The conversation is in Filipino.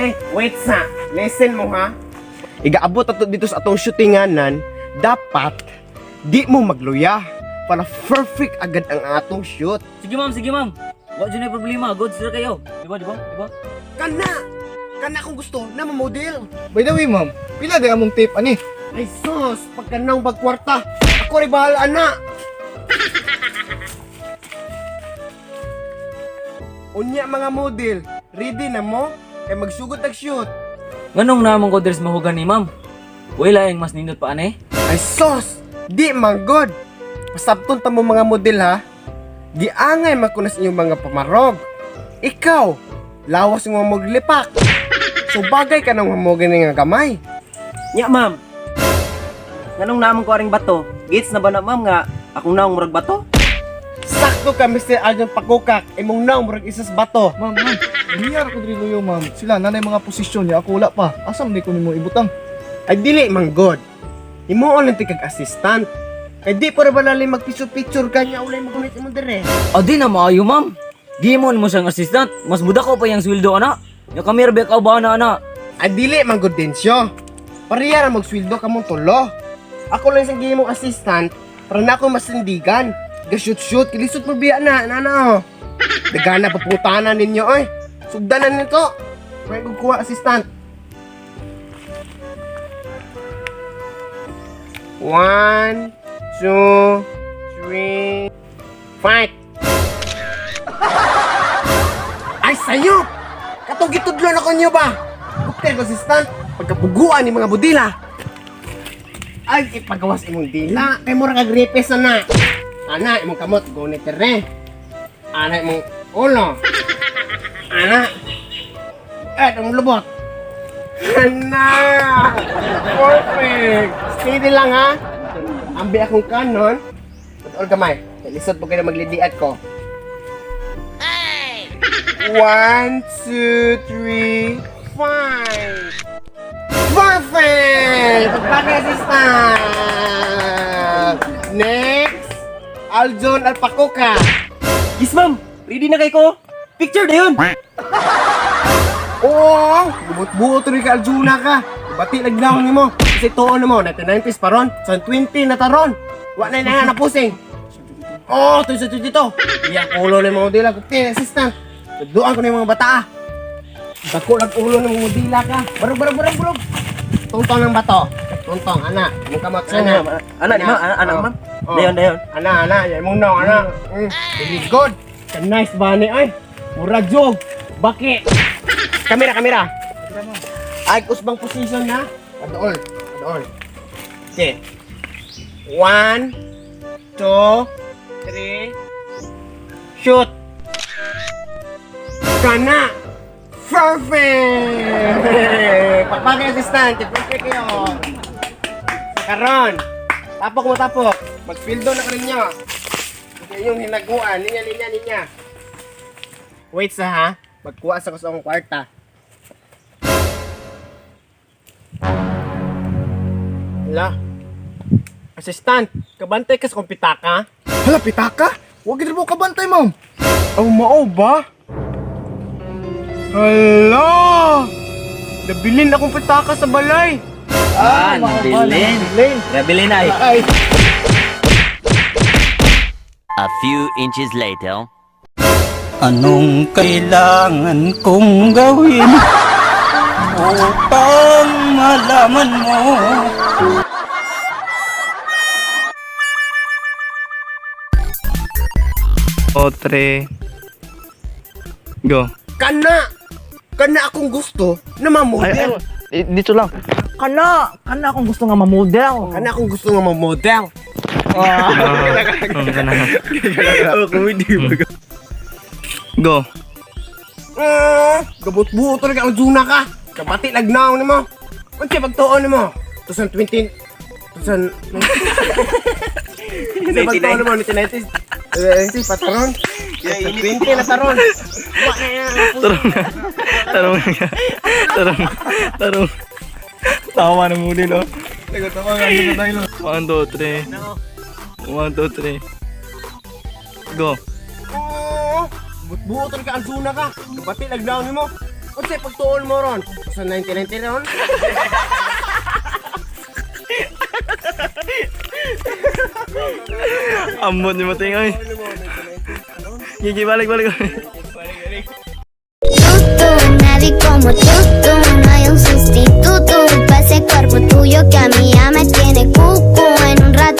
Ay, wait sa. Listen mo ha. Igaabot ato dito sa atong shootinganan, dapat di mo magluya para perfect agad ang atong shoot. Sige ma'am. Wa dyan na problema, good sir kayo. Diba? Kana kung gusto na mamodel. By the way, ma'am, pila di among tape ani? Ay sus, pagkanang bagkwarta, ako rin bahala na. Unya mga model, ready na mo? Kay magsugod ang shoot. Nganong namang ko dress mahugan ni ma'am? Wala yung mas nindot pa ane? Ay sus, di manggod. Pasabton ta mo mga model ha. Giangay makunas inyong mga pamarog. Ikaw, lawas mo maglipak. So bagay ka nang mamugin nga gamay. Nya ma'am. Nganong namang ko aring bato? Gits na ba na ma'am nga akong naong murag bato? Sakto ka Mr. Aljon Pakukak, imong naong murag isas bato. Ma'am, biyar ko diri luyo, ma'am. Sila nanay mga posisyon niya, ako wala pa. Asam ni ko nimo ibutang? Ay dili manggod. Himuon lang tikag assistant. Kay di pa ba lalim magpicture-picture ka niya ulay magunit imong dire. Di na maayo ma'am. Gimon mo siyang assistant, mas muda ko pa yung sweldo ana. Yung kamera ba ka ba ana? Ay dili manggod din siya. Pareha ra magsweldo ka mong tulo. Ako lang isang gihimong assistant para na ako masindigan. Ga-shoot-shoot, kilisot mo biya na, oh. Dagana paputanan ninyo, oy. Sugdanan nito. May kukuha assistant. 1, 2, 3, fight! Ay, sayo! Katong gitudlon ako nyo ba? Okay, assistant. Pagkapuguan ni mga budila. Ay, ipagawas imong dila. Kay mo ra kagripes na. Ana, imong kamot, gunit tere. Ana, imong ulo. Ana. Ang lubot. Ana! Perfect! Steady lang ha. Ambi akong kanon. Putol gamay. Lisod po kayo maglidiat ko. 1, 2, 3, 5! Perfect! Pagpagay assistant! Next! Aljon Alpacoca! Yes ma'am. Ready na kay ko. Picture na yun. Oo! Bumut-buot rin ka Aljuna ka! Bati naglaw ni mo! Kasi tuon mo, 1990s pa ron, 20 na taron! Wa na na napusing! Oo! Ito sa dito! Iyang ulo ng mga dila, okay, assistant! Doon ko na yung mga bata ah! Bako nag-ulo ng mga dila ka! Barog! Tuntong ng bato! Tuntong, ana! Mong kamot sa ana! Ana di ma'am, ana ma'am. Oh. Dayon. Ana! Yan mong nong, ana! Very good! Ka nice ba ni ay? Mura jog! Baki! Kamera! Ay, kusbang position na? Adool. Okay. 1, 2, 3, shoot! Kana! Perfect! Pagpagay assistant, perfect kayo. Karon, tapok mo. Mag-fieldo na ka rin nyo. Ito yung hinaguan. Linya. Wait sa ha. Magkuha sa kusong kwarta. Hala. Assistant, kabantay ka sa kong pitaka? Hala, pitaka? Huwag mo kabantay, ma'am. Oh, mao ba? Hala! Nabilin akong pitaka sa balay. Nabilin ay. Ay, A few inches later. Anong kailangan kong gawin upang malaman mo? Otre. Go. kana akong gusto na mamodel. Dito lang. Kana akong gusto nga mamodel. Kana akong gusto nga mamodel. Go. Gabot-buot talaga ang Juna ka. Kabati lagnaw ni mo. Unsa pagtuon ni mo? 2020 Sa pagtuon ni mo 1990s pataron. 20 na taron. Tarong. Tawa ng muli, no? Tawa nga dito tayo. 1, 2, 3. Go. But buot talaga ang Juna ka. Kabati lagnaw ni mo. Kasi pagtuon mo ron, sa 90-90 ron. Ambot ni mo tingoy. Gigi balik. Luto